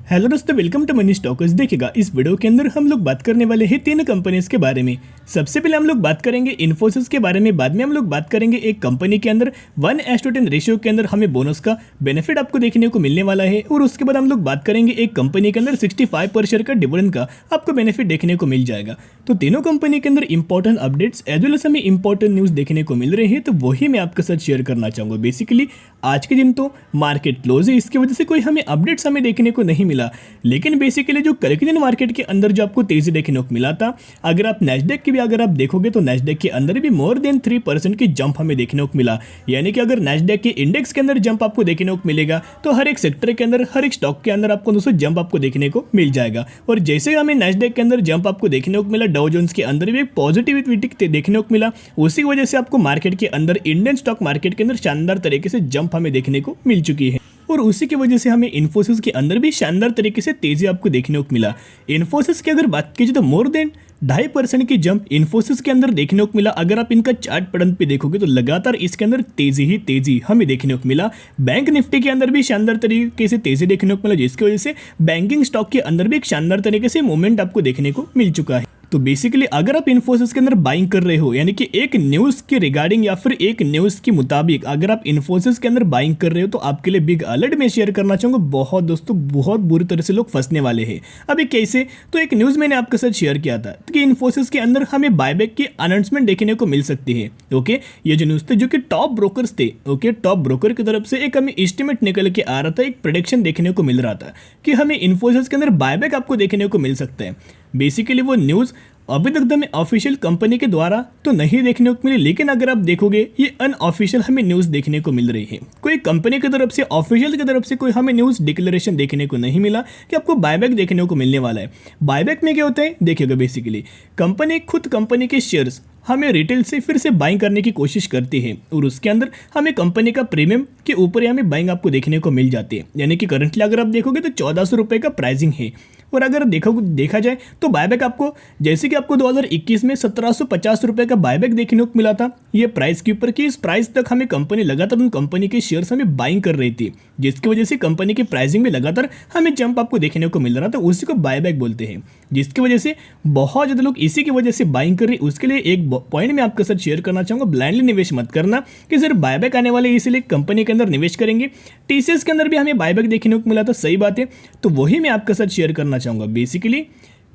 Hello दोस्तों, welcome to money stalkers. देखिएगा, इस वीडियो के अंदर हम लोग बात करने वाले हैं तीन कंपनीज के बारे में। सबसे पहले हम लोग बात करेंगे इन्फोसिस के बारे में, बाद में हम लोग बात करेंगे एक कंपनी के अंदर 1:10 रेशियो के अंदर हमें बोनस का बेनिफिट आपको देखने को मिलने वाला है, और उसके बाद हम लोग बात करेंगे एक कंपनी के अंदर 65 पर शेयर का डिविडेंड का आपको बेनिफिट देखने को मिल जाएगा। तो तीनों कंपनी के अंदर important updates as well as हमें इंपॉर्टेंट न्यूज़ देखने को मिल रहे हैं, तो वही मैं आपके साथ शेयर करना चाहूँगा। बेसिकली आज के दिन तो मार्केट क्लोज है, इसकी वजह से कोई हमें अपडेट्स हमें देखने को नहीं मिला, लेकिन बेसिकली जो कल के दिन मार्केट के अंदर जो आपको तेजी देखने को मिला था, अगर आप नैस्डैक की भी अगर आप देखोगे तो नैस्डैक के अंदर भी मोर देन 3% की जंप हमें देखने को मिला। यानी कि अगर नैस्डैक के इंडेक्स के अंदर जंप आपको देखने को मिलेगा तो हर एक सेक्टर के अंदर, हर एक स्टॉक के अंदर आपको दोस्तों जंप आपको देखने को मिल जाएगा। और जैसे हमें नैस्डैक के अंदर जंप आपको देखने को मिला, डाउ जोन्स के अंदर भी एक पॉजिटिविटी देखने को मिला। उसी वजह से आपको मार्केट के अंदर, इंडियन स्टॉक मार्केट के अंदर शानदार तरीके से जंप हमें देखने को मिल चुकी है, और उसी की वजह से हमें इन्फोसिस के अंदर भी शानदार तरीके से तेजी आपको देखने को मिला। इन्फोसिस की अगर बात कीजिए तो मोर देन 2.5% की जंप इन्फोसिस के अंदर देखने को मिला। अगर आप इनका चार्ट पैटर्न पे देखोगे तो लगातार इसके अंदर तेजी ही तेजी हमें देखने को मिला। बैंक निफ्टी के अंदर भी शानदार तरीके से तेजी देखने को मिला, जिसकी वजह से बैंकिंग स्टॉक के अंदर भी एक शानदार तरीके से मूवमेंट आपको देखने को मिल चुका है। तो बेसिकली अगर आप इन्फोसिस के अंदर बाइंग कर रहे हो, यानी कि एक न्यूज़ के रिगार्डिंग या फिर एक न्यूज़ के मुताबिक अगर आप इन्फोसिस के अंदर बाइंग कर रहे हो, तो आपके लिए बिग अलर्ट में शेयर करना चाहूँगा। बहुत दोस्तों, बहुत बुरी तरह से लोग फंसने वाले हैं। अभी कैसे, तो एक न्यूज़ मैंने आपके साथ शेयर किया था कि इन्फोसिस के अंदर हमें बायबैक की अनाउंसमेंट देखने को मिल सकती है। ओके, ये जो न्यूज़ थे जो कि टॉप ब्रोकर्स थे, ओके, टॉप ब्रोकर की तरफ से एक हमें एस्टिमेट निकल के आ रहा था, एक प्रेडिक्शन देखने को मिल रहा था कि हमें इन्फोसिस के अंदर बायबैक आपको देखने को मिल सकता है। बेसिकली वो न्यूज़ अभी तक हमें ऑफिशियल कंपनी के द्वारा तो नहीं देखने को मिली, लेकिन अगर आप देखोगे ये अनऑफिशियल हमें न्यूज़ देखने को मिल रही है। कोई कंपनी की तरफ से, ऑफिशियल की तरफ से कोई हमें न्यूज़ डिक्लेरेशन देखने को नहीं मिला कि आपको बायबैक देखने को मिलने वाला है। बायबैक में क्या होता है, देखिएगा, बेसिकली कंपनी खुद कंपनी के शेयर्स हमें रिटेल से फिर से बाइंग करने की कोशिश करती है, और उसके अंदर हमें कंपनी का प्रीमियम के ऊपर हमें बाइंग आपको देखने को मिल जाती है। यानी कि करंटली अगर आप देखोगे तो 1400 रुपये का प्राइसिंग है, और अगर देखा जाए तो बायबैक आपको, जैसे कि आपको 2021 में 1750 रुपये का बायबैक देखने को मिला था, ये प्राइस के ऊपर कि इस प्राइस तक हमें कंपनी लगातार उन कंपनी के शेयर्स हमें बाइंग कर रही थी, जिसकी वजह से कंपनी की प्राइसिंग में लगातार हमें जंप आपको देखने को मिल रहा था। उसी को बायबैक बोलते हैं, जिसकी वजह से बहुत ज़्यादा लोग इसी की वजह से बाइंग कर रहे। उसके लिए एक पॉइंट मैं आपके साथ शेयर करना चाहूँगा, ब्लाइंडली निवेश मत करना कि सिर्फ बायबैक आने वाले इसलिए कंपनी के अंदर निवेश करेंगे। टीसीएस के अंदर भी हमें बायबैक देखने को मिला था, सही बात है, तो वही मैं आपके साथ शेयर करना चाहूँगा। बेसिकली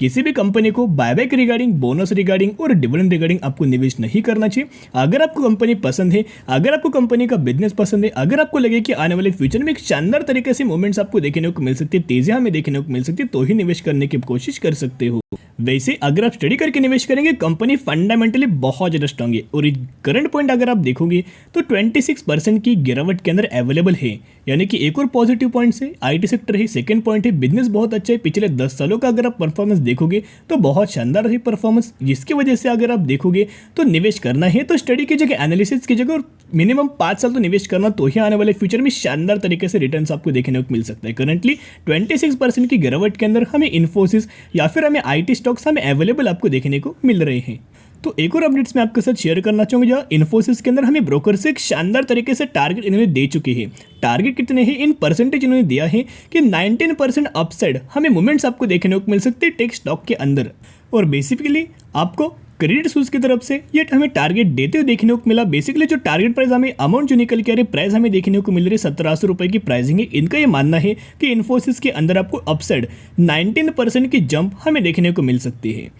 किसी भी कंपनी को बायबैक रिगार्डिंग, बोनस रिगार्डिंग और डिविडेंड रिगार्डिंग आपको निवेश नहीं करना चाहिए। अगर आपको कंपनी पसंद है, अगर आपको कंपनी का बिजनेस पसंद है, अगर आपको लगे कि आने वाले फ्यूचर में एक शानदार तरीके से मूवमेंट्स आपको देखने को मिल सकती है, तेजी हमें देखने को मिल सकती है, तो ही निवेश करने की कोशिश कर सकते हो। वैसे अगर आप स्टडी करके निवेश करेंगे, कंपनी फंडामेंटली बहुत ज़्यादा स्ट्रांग है, और करंट पॉइंट अगर आप देखोगे तो 26% की गिरावट के अंदर अवेलेबल है। यानी कि एक और पॉजिटिव पॉइंट है आईटी सेक्टर है, सेकंड पॉइंट है बिजनेस बहुत अच्छा है। पिछले 10 सालों का अगर आप परफॉर्मेंस देखोगे तो बहुत शानदार है परफॉर्मेंस, जिसकी वजह से अगर आप देखोगे तो निवेश करना है तो स्टडी की जगह, एनालिसिस की जगह, और मिनिमम 5 साल तो निवेश करना, तो ही आने वाले फ्यूचर में शानदार तरीके से रिटर्न्स आपको देखने को मिल सकता है। करंटली 26% की गिरावट के अंदर हमें इन्फोसिस या फिर हमें आईटी स्टॉक्स हमें अवेलेबल आपको देखने को मिल रहे हैं। तो एक और अपडेट्स मैं आपके साथ शेयर करना चाहूँगा, जहाँ इन्फोसिस के अंदर हमें ब्रोकर से एक शानदार तरीके से टारगेट इन्होंने दे चुके हैं। टारगेट कितने हैं, इन परसेंटेज इन्होंने दिया है कि 19% अपसाइड हमें मूवमेंट्स आपको देखने को मिल सकते हैं टेक स्टॉक के अंदर, और बेसिकली आपको क्रेडिट सूज की तरफ से ये हमें टारगेट देते हुए देखने को मिला। बेसिकली जो टारगेट प्राइस हमें, अमाउंट जो निकल के आ रही प्राइस हमें देखने को मिल रही है 1700 रुपये की प्राइसिंग है। इनका ये मानना है कि इन्फोसिस के अंदर आपको अपसाइड 19% की जंप हमें देखने को मिल सकती है।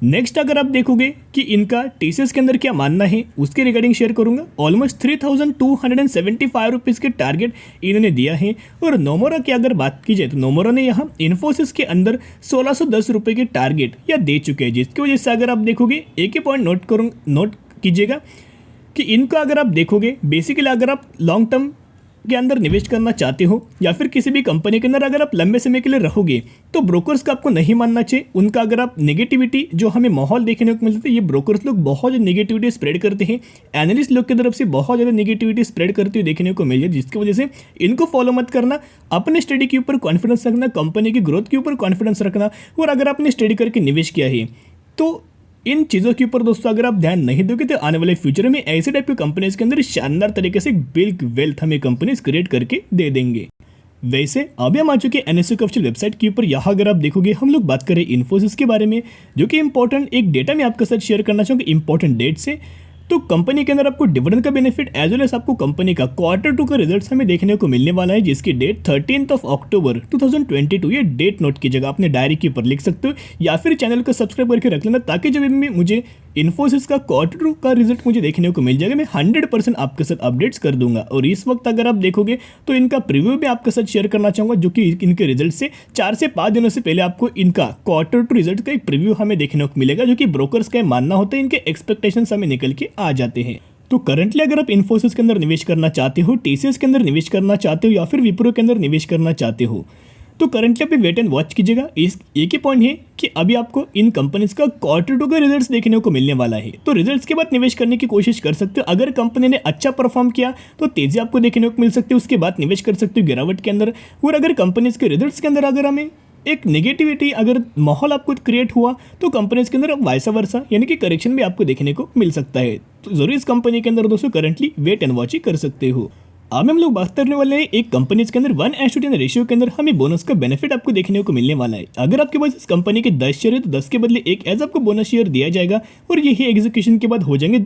नेक्स्ट अगर आप देखोगे कि इनका टीसीएस के अंदर क्या मानना है, उसके रिगार्डिंग शेयर करूंगा। ऑलमोस्ट 3275 रुपीज़ के टारगेट इन्होंने दिया है। और नोमोरा की अगर बात की जाए तो नोमोरा ने यहाँ इन्फोसिस के अंदर 1610 रुपये के टारगेट या दे चुके हैं, जिसकी वजह से अगर आप देखोगे एक ही पॉइंट नोट कीजिएगा कि इनका अगर आप देखोगे, बेसिकली अगर आप लॉन्ग टर्म के अंदर निवेश करना चाहते हो या फिर किसी भी कंपनी के अंदर अगर आप लंबे समय के लिए रहोगे, तो ब्रोकर्स का आपको नहीं मानना चाहिए। उनका अगर आप नेगेटिविटी जो हमें माहौल देखने को मिलता है, ये ब्रोकर्स लोग बहुत ज़्यादा नेगेटिविटी स्प्रेड करते हैं, एनालिस्ट लोग की तरफ से बहुत ज़्यादा नेगेटिविटी स्प्रेड करते हुए देखने को मिल जाए, जिसकी वजह से इनको फॉलो मत करना। अपने स्टडी के ऊपर कॉन्फिडेंस रखना, कंपनी की ग्रोथ के ऊपर कॉन्फिडेंस रखना, और अगर आपने स्टडी करके निवेश किया है तो इन चीज़ों के ऊपर दोस्तों अगर आप ध्यान नहीं दोगे तो आने वाले फ्यूचर में ऐसे टाइप की कंपनीज के अंदर शानदार तरीके से बिग वेल्थ हमें कंपनीज क्रिएट करके दे देंगे। वैसे अभी हम आ चुके हैं एनएसयू की ऑफिशियल वेबसाइट के ऊपर। यहाँ अगर आप देखोगे हम लोग बात करें इन्फोसिस के बारे में, जो कि इंपॉर्टेंट एक डेटा मैं आपके साथ शेयर करना चाहूँगा इंपॉर्टेंट डेट से। तो कंपनी के अंदर आपको डिविडेंड का बेनिफिट एज वेल एज आपको कंपनी का Q2 का रिजल्ट्स हमें देखने को मिलने वाला है, जिसकी डेट 13 अक्टूबर 2022। ये डेट नोट की जगह अपने डायरी के ऊपर लिख सकते हो या फिर चैनल को सब्सक्राइब करके रख लेना, ताकि जब भी मुझे इन्फोसिस का Q2 का रिजल्ट मुझे देखने को मिल जाएगा मैं 100% आपके साथ अपडेट्स कर दूंगा। और इस वक्त अगर आप देखोगे तो इनका प्रीव्यू भी आपके साथ शेयर करना चाहूंगा, जो कि इनके रिजल्ट से 4 से 5 दिनों से पहले आपको इनका Q2 रिजल्ट का एक प्रीव्यू हमें देखने को मिलेगा, जो कि ब्रोकर्स का मानना होता है इनके एक्सपेक्टेशंस हमें निकल के आ जाते हैं। तो करंटली अगर आप इन्फोसिस के अंदर निवेश करना चाहते हो, टीसीएस के अंदर निवेश करना चाहते हो या फिर विप्रो के अंदर निवेश करना चाहते हो, तो करंटली अभी वेट एंड वॉच कीजिएगा। इस एक ही पॉइंट है कि अभी आपको इन कंपनीज का Q2 का रिजल्ट्स देखने को मिलने वाला है, तो रिजल्ट्स के बाद निवेश करने की कोशिश कर सकते हो। अगर कंपनी ने अच्छा परफॉर्म किया तो तेजी आपको देखने को मिल सकती है, उसके बाद निवेश कर सकते हो गिरावट के अंदर। और अगर कंपनीज के रिजल्ट्स के अंदर अगर हमें एक नेगेटिविटी अगर माहौल आपको क्रिएट हुआ तो कंपनीज के अंदर वाइसा वर्सा यानी कि करेक्शन भी आपको देखने को मिल सकता है। तो जरूर इस कंपनी के अंदर दोस्तों करंटली वेट एंड वॉच ही कर सकते हो। अब हम लोग बात करने वाले हैं एक कंपनीज के अंदर 1:10 रेशियो के अंदर हमें बोनस का बेनिफिट आपको देखने को मिलने वाला है। अगर आपके पास इस कंपनी के 10 शेयर है तो 10 के बदले एक एज आपको बोनस शेयर दिया जाएगा, और यही एग्जीक्यूशन के बाद हो जाएंगे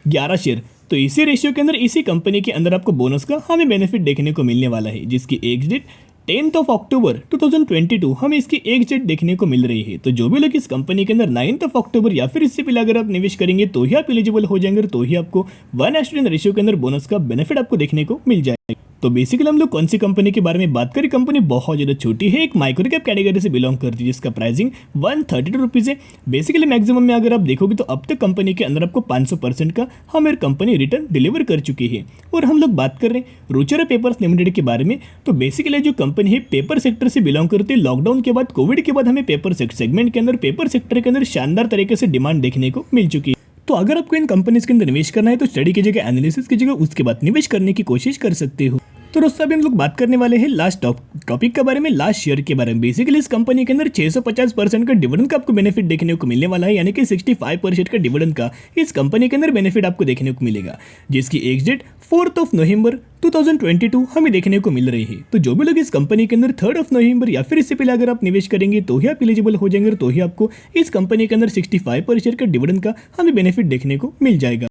11 शेयर। तो इसी रेशियो के अंदर इसी कंपनी के अंदर आपको बोनस का हमें बेनिफिट देखने को मिलने वाला है, जिसकी एग्ज डेट 10 अक्टूबर 2022 हमें इसकी एग्ज डेट देखने को मिल रही है। तो जो भी लोग इस कंपनी के अंदर 9 अक्टूबर या फिर इससे पहले अगर आप निवेश करेंगे तो ही आप एलिजिबल हो जाएंगे, तो ही आपको 1:10 रेशियो के अंदर बोनस का बेनिफिट आपको देखने को मिल जाएगा। तो बेसिकली हम लोग कौन सी कंपनी के बारे में बात करें, कंपनी बहुत ज़्यादा छोटी है, एक माइक्रो कैप कैटेगरी से बिलोंग करती है, जिसका प्राइसिंग 132 रुपीज़ है। बेसिकली मैक्सिमम में अगर आप देखोगे तो अब तक कंपनी के अंदर आपको 500% का हमें कंपनी रिटर्न डिलीवर कर चुकी है। और हम लोग बात कर रहे हैं रुचिरा पेपर्स लिमिटेड के बारे में। तो बेसिकली जो कंपनी है पेपर सेक्टर से बिलोंग करती है। लॉकडाउन के बाद कोविड के बाद हमें पेपर सेगमेंट के अंदर पेपर सेक्टर के अंदर शानदार तरीके से डिमांड देखने को मिल चुकी है। तो अगर आपको इन कंपनीज के अंदर निवेश करना है तो स्टडी कीजिएगा, एनालिसिस कीजिएगा, उसके बाद निवेश करने की कोशिश कर सकते हो। तो दोस्तों अभी हम लोग बात करने वाले हैं लास्ट टॉपिक के बारे में, लास्ट शेयर के बारे में। बेसिकली इस कंपनी के अंदर 650% का डिविडेंड का आपको बेनिफिट देखने को मिलने वाला है, यानी कि 65% का डिविडेंड का इस कंपनी के अंदर बेनिफिट आपको देखने को मिलेगा, जिसकी एग्ज डेट 4 नवंबर 2022 हमें देखने को मिल रही है। तो जो भी लोग इस कंपनी के अंदर 3 नवंबर या फिर इससे पहले अगर आप निवेश करेंगे तो ही आप एलिजिबल हो जाएंगे, तो ही आपको इस कंपनी के अंदर 65% का डिविडेंड का हमें बेनिफिट देखने को मिल जाएगा।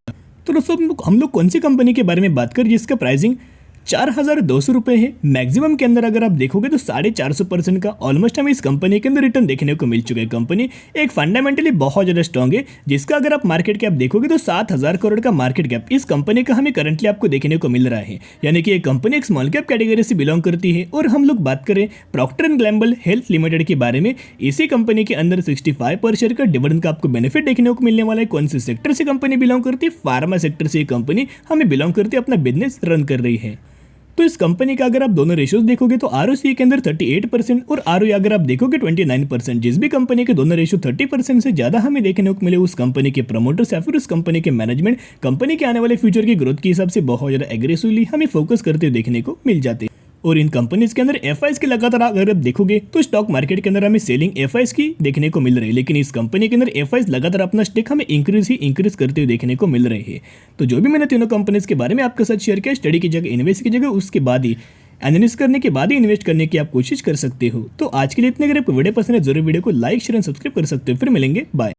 तो दोस्तों हम लोग कौन सी कंपनी के बारे में बात करें जिसका प्राइसिंग 4,200 रुपये है। मैक्सिमम के अंदर अगर आप देखोगे तो 450% का ऑलमोस्ट हमें इस कंपनी के अंदर रिटर्न देखने को मिल चुका है। कंपनी एक फंडामेंटली बहुत ज़्यादा स्ट्रॉन्ग है, जिसका अगर आप मार्केट कैप देखोगे तो 7,000 करोड़ का मार्केट कैप इस कंपनी का हमें करंटली आपको देखने को मिल रहा है, यानी कि ये कंपनी एक स्मॉल कैप कैटेगरी से बिलोंग करती है। और हम लोग बात करें Procter and Gamble health limited के बारे में, इसी कंपनी के अंदर 65% का डिविडेंड का आपको बेनिफिट देखने को मिलने वाला है। कौन से सेक्टर से कंपनी बिलोंग करती है? फार्मा सेक्टर से ये कंपनी हमें बिलोंग करती है, अपना बिजनेस रन कर रही है। तो इस कंपनी का अगर आप दोनों रेशियोज देखोगे तो आरओसी के अंदर 38% और आरओई अगर आप देखोगे 29%। जिस भी कंपनी के दोनों रेशियो 30% से ज़्यादा हमें देखने को मिले, उस कंपनी के प्रमोटर्स या फिर उस कंपनी के मैनेजमेंट कंपनी के आने वाले फ्यूचर की ग्रोथ के हिसाब से बहुत ज़्यादा एग्रेसिवली हमें फोकस करते हुए देखने को मिल जाते हैं। और इन कंपनीज के अंदर एफआईज की लगातार अगर आप देखोगे तो स्टॉक मार्केट के अंदर हमें सेलिंग एफआईज की देखने को मिल रही है, लेकिन इस कंपनी के अंदर एफआईज लगातार अपना स्टेक हमें इंक्रीज करते हुए देखने को मिल रही है। तो जो भी मैंने तीनों कंपनीज के बारे में आपके साथ शेयर किया, स्टडी की जगह इन्वेस्ट की जगह उसके बाद ही एनालिसिस करने के बाद ही इन्वेस्ट करने की आप कोशिश कर सकते हो। तो आज के लिए इतने, अगर आपको वीडियो पसंद है जरूर वीडियो को लाइक शेयर एंड सब्सक्राइब कर सकते हो। फिर मिलेंगे, बाय।